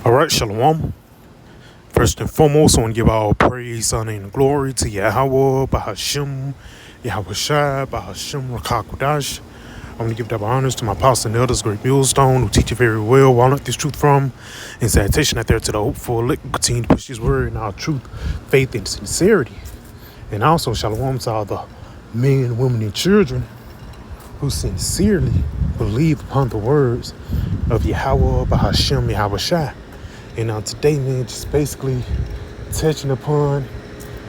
All right, Shalom. First and foremost, I want to give all praise, honor, and glory to Yahweh, Bahashim, Yahweh Shai, Bahashim, Rakakudash. I want to give double honors to my apostles and elders, great millstone, who teach it very well, where I learned this truth from. And salutation out there to the hopeful elect, who continue to push this word in our truth, faith, and sincerity. And also, Shalom to all the men, women, and children who sincerely believe upon the words of Yahweh, Bahashim, Yahweh Shai. And today, man, just basically touching upon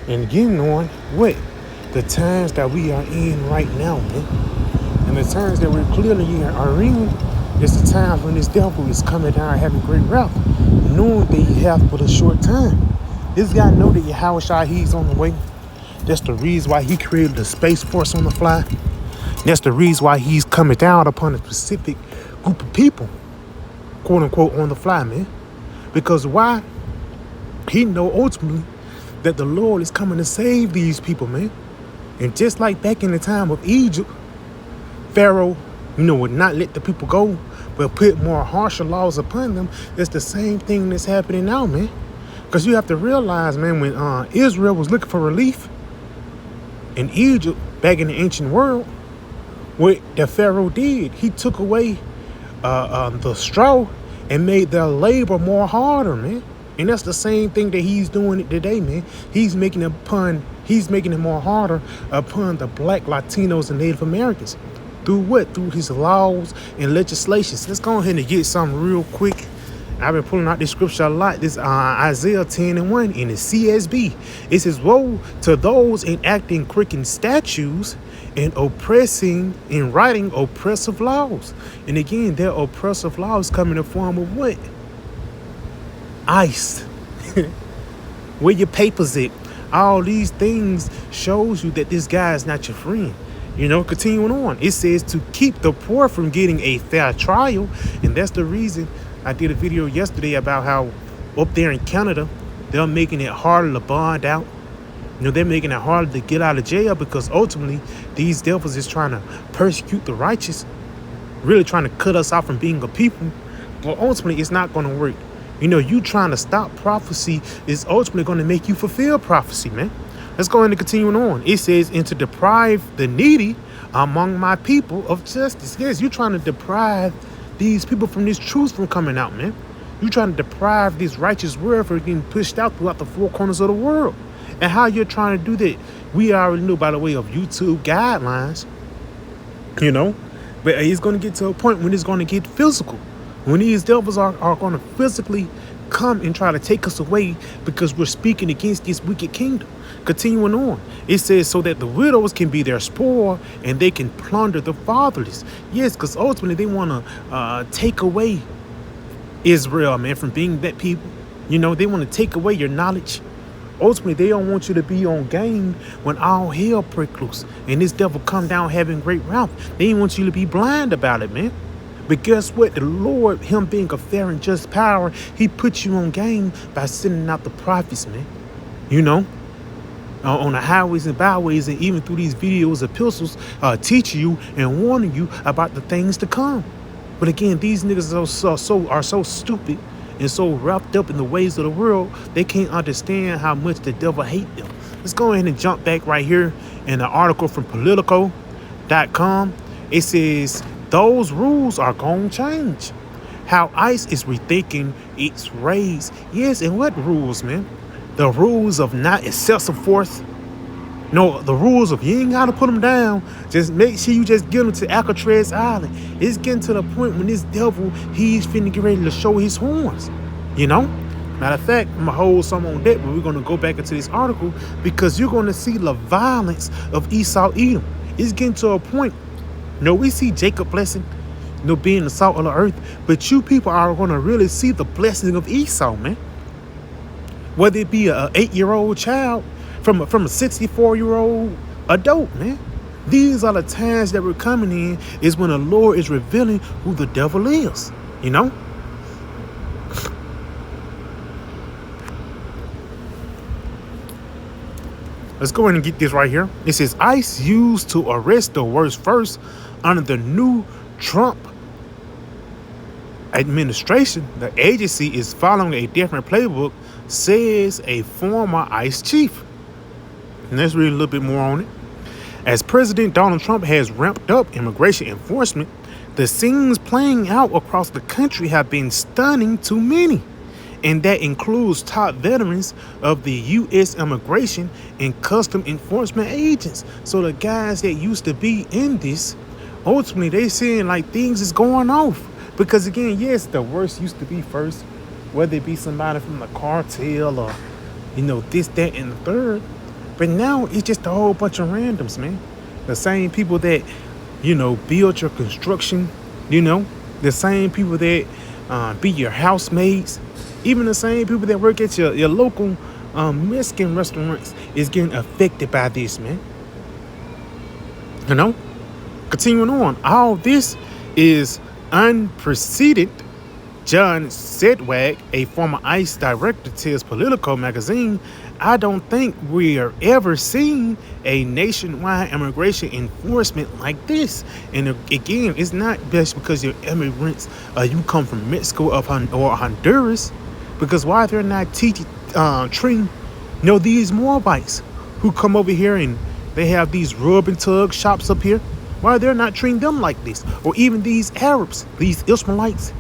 and getting on what the times that we are in right now, man. And the times that we're clearly are in is the times when this devil is coming down having great wrath, knowing that he has but a short time. This guy know that Yahweh Shai, he's on the way. That's the reason why he created the Space Force on the fly. That's the reason why he's coming down upon a specific group of people, quote unquote, on the fly, man. Because why? He know ultimately that the Lord is coming to save these people, man. And just like back in the time of Egypt, Pharaoh, would not let the people go, but put more harsher laws upon them. It's the same thing that's happening now, man. Because you have to realize, man, when Israel was looking for relief in Egypt, back in the ancient world, what the Pharaoh did, he took away the straw and made their labor more harder, man. And that's the same thing that he's doing today, man. He's making it more harder upon the black, Latinos, and Native Americans. Through what? Through his laws and legislations. Let's go ahead and get something real quick. I've been pulling out this scripture a lot. This Isaiah 10:1 in the CSB. It says, "Woe to those enacting crooked statutes and oppressing and writing oppressive laws." And again, their oppressive laws come in the form of what? ICE. Where your papers at? All these things shows you that this guy is not your friend. Continuing on, it says to keep the poor from getting a fair trial. And that's the reason I did a video yesterday about how up there in Canada, they're making it harder to bond out. They're making it harder to get out of jail because ultimately these devils is trying to persecute the righteous, really trying to cut us off from being a people. But ultimately, it's not going to work. You trying to stop prophecy is ultimately going to make you fulfill prophecy, man. Let's go ahead and continue on. It says, and to deprive the needy among my people of justice. Yes, you're trying to deprive these people from this truth from coming out, man. You're trying to deprive this righteous word from getting pushed out throughout the four corners of the world. And how you're trying to do that, we already knew by the way of YouTube guidelines, But it's going to get to a point when it's going to get physical. When these devils are going to physically come and try to take us away because we're speaking against this wicked kingdom. Continuing on, it says so that the widows can be their spoil and they can plunder the fatherless. Yes, because ultimately they want to take away Israel, man, from being that people. They want to take away your knowledge. Ultimately, they don't want you to be on game when all hell breaks loose and this devil come down having great wrath. They don't want you to be blind about it, man. But guess what? The Lord, him being a fair and just power, he put you on game by sending out the prophets, man. On the highways and byways, and even through these videos, epistles, teaching you and warning you about the things to come. But again, these niggas are so stupid and so wrapped up in the ways of the world, they can't understand how much the devil hate them. Let's go ahead and jump back right here in an article from Politico.com. It says, those rules are going to change. How ICE is rethinking its raids. Yes, and what rules, man? The rules of not excessive force. No, the rules of you ain't got to put them down. Just make sure you just get them to Alcatraz Island. It's getting to the point when this devil, he's finna get ready to show his horns. Matter of fact, I'm going to hold some on that, but we're going to go back into this article because you're going to see the violence of Esau Edom. It's getting to a point. We see Jacob blessing, being the salt of the earth, but you people are going to really see the blessing of Esau, man. Whether it be an 8-year-old child from a 64-year-old adult, man. These are the times that we're coming in is when the Lord is revealing who the devil is, Let's go ahead and get this right here. It says ICE used to arrest the worst first under the new Trump administration, the agency is following a different playbook, says a former ICE chief. And let's read a little bit more on it. As President Donald Trump has ramped up immigration enforcement, the scenes playing out across the country have been stunning to many. And that includes top veterans of the U.S. immigration and custom enforcement agents. So the guys that used to be in this, ultimately they seeing like things is going off. Because again, yes, the worst used to be first, whether it be somebody from the cartel or, this, that, and the third. But now it's just a whole bunch of randoms, man. The same people that, build your construction, the same people that be your housemates, even the same people that work at your local Mexican restaurants is getting affected by this, man. Continuing on, all this is unprecedented. John Sedgwick, a former ICE director, tells Politico magazine, I don't think we're ever seen a nationwide immigration enforcement like this. And again, it's not just because you're immigrants, you come from Mexico or Honduras, because why they're not treating, these Moabites who come over here and they have these rub and tug shops up here, why they're not treating them like this? Or even these Arabs, these Ishmaelites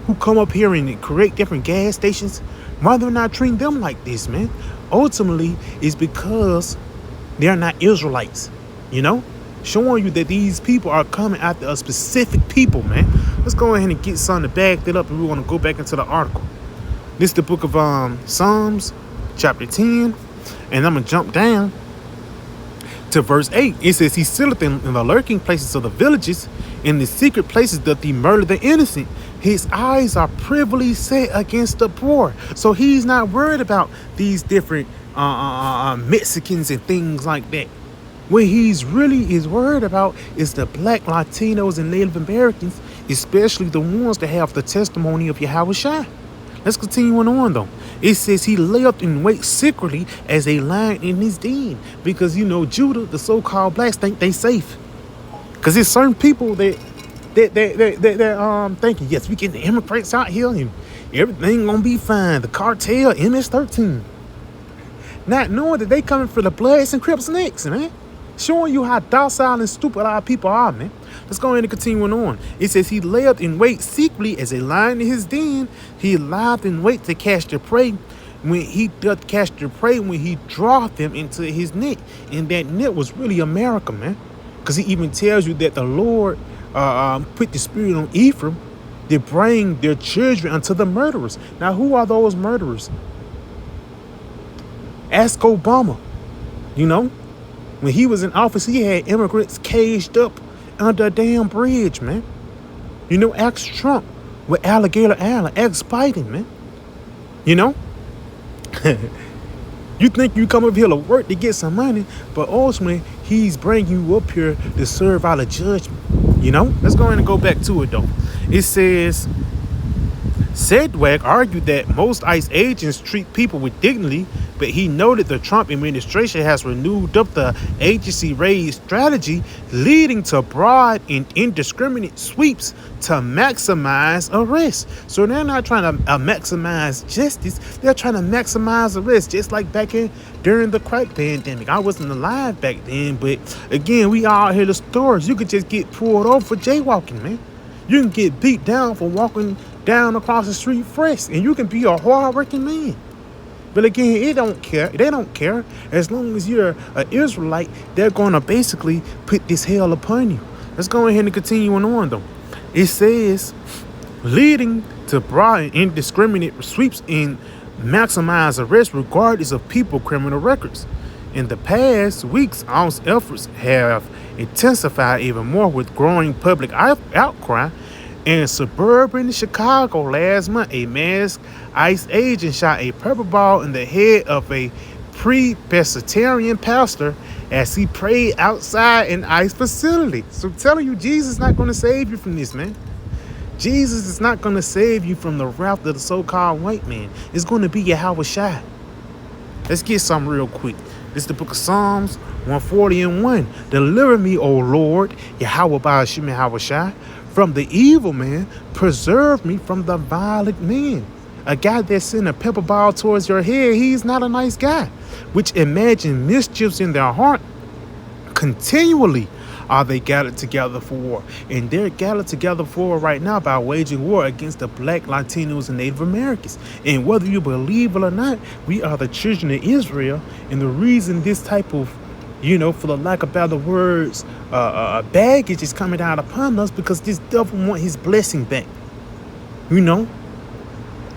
who come up here and create different gas stations, why they're not treating them like this, man? Ultimately, it's because they're not Israelites, showing you that these people are coming after a specific people, man. Let's go ahead and get something to back that up, and we want to go back into the article. This is the book of Psalms, chapter 10, and I'm going to jump down to verse 8. It says, he sitteth in the lurking places of the villages, in the secret places doth he murder the innocent. His eyes are privily set against the poor. So he's not worried about these different Mexicans and things like that. What he's really is worried about is the black Latinos and Native Americans, especially the ones that have the testimony of Yahweh Shai. Let's continue on though. It says he lay up and wait secretly as a lion in his den. Because Judah, the so-called blacks, think they safe. Because there's certain people that they're thinking, yes, we get the immigrants out here and everything gonna be fine. The cartel, MS-13. Not knowing that they coming for the Bloods and Crips next, man. Showing you how docile and stupid our people are, man. Let's go ahead and continue on. It says he lay up and wait secretly as a lion in his den. He lieth in wait to catch the prey. When he doth catch the prey, when he draweth them into his net. And that net was really America, man. Because he even tells you that the Lord put the spirit on Ephraim to bring their children unto the murderers. Now, who are those murderers? Ask Obama. When he was in office, he had immigrants caged up under a damn bridge, man. Ask Trump with Alligator Island. Ask Biden, man. You think you come up here to work to get some money, but ultimately he's bringing you up here to serve out a judgment. Let's go ahead and go back to it though. It says Sedgwick argued that most ICE agents treat people with dignity, but he noted the Trump administration has renewed up the agency raid strategy, leading to broad and indiscriminate sweeps to maximize arrests. So they're not trying to maximize justice, they're trying to maximize arrests, just like back during the crack pandemic. I wasn't alive back then, but again, we all hear the stories. You could just get pulled over for jaywalking, man. You can get beat down for walking down across the street fresh, and you can be a hard-working man. But again, they don't care. As long as you're an Israelite, they're going to basically put this hell upon you. Let's go ahead and continue on, though. It says, leading to broad and indiscriminate sweeps and maximize arrests regardless of people criminal records. In the past weeks, our efforts have intensified even more with growing public outcry. In suburban Chicago last month, a masked ICE agent shot a pepper ball in the head of a Presbyterian pastor as he prayed outside an ICE facility. So I'm telling you, Jesus is not going to save you from this, man. Jesus is not going to save you from the wrath of the so-called white man. It's going to be Yahweh Shai. Let's get something real quick. This is the book of Psalms 140:1. Deliver me, O Lord, Yahweh Ba'ashim Yahweh Shai, from the evil man. Preserve me from the violent man. A guy that sent a pepper ball towards your head, he's not a nice guy. Which imagine mischiefs in their heart continually are they gathered together for war. And they're gathered together for war right now by waging war against the black, Latinos, and Native Americans. And whether you believe it or not, we are the children of Israel. And the reason this type of, for the lack of better words, baggage is coming down upon us because this devil want his blessing back.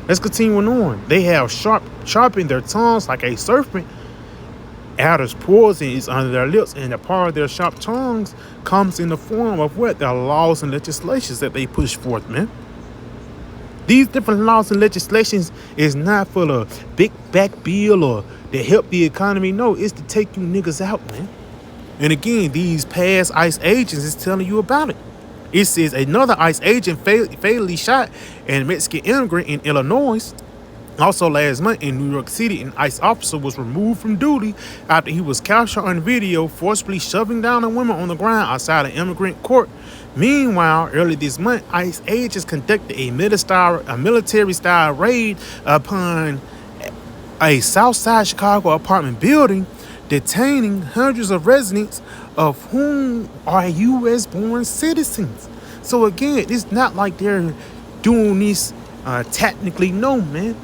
Let's continue on. They have sharpened their tongues like a serpent. Adder's poison is under their lips, and the power of their sharp tongues comes in the form of what? Their laws and legislations that they push forth, man. These different laws and legislations is not for the big back bill or to help the economy. No, it's to take you niggas out, man. And again, these past ICE agents is telling you about it. It says another ICE agent fatally shot a Mexican immigrant in Illinois. Also last month in New York City, an ICE officer was removed from duty after he was captured on video forcibly shoving down a woman on the ground outside an immigrant court. Meanwhile, early this month, ICE agents conducted a military-style raid upon a Southside Chicago apartment building, detaining hundreds of residents, of whom are U.S.-born citizens. So again, it's not like they're doing this technically. No, man.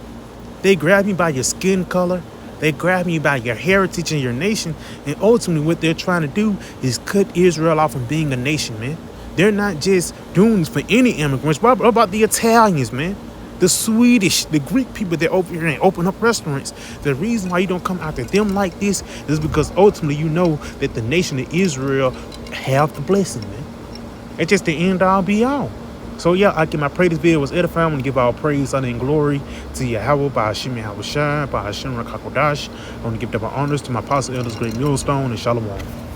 They grab you by your skin color. They grab you by your heritage and your nation. And ultimately what they're trying to do is cut Israel off from being a nation, man. They're not just doing this for any immigrants. What about the Italians, man? The Swedish, the Greek people that over here and open up restaurants. The reason why you don't come after them like this is because ultimately you know that the nation of Israel have the blessing, man. It's just the end all be all. So yeah, I pray this video was edifying. I want to give all praise, honor, and glory to Yahweh, by Hashem Yahweh Shai, by Hashem Rakakodash. I want to give double honors to my apostle elders, great millstone, and Shalom.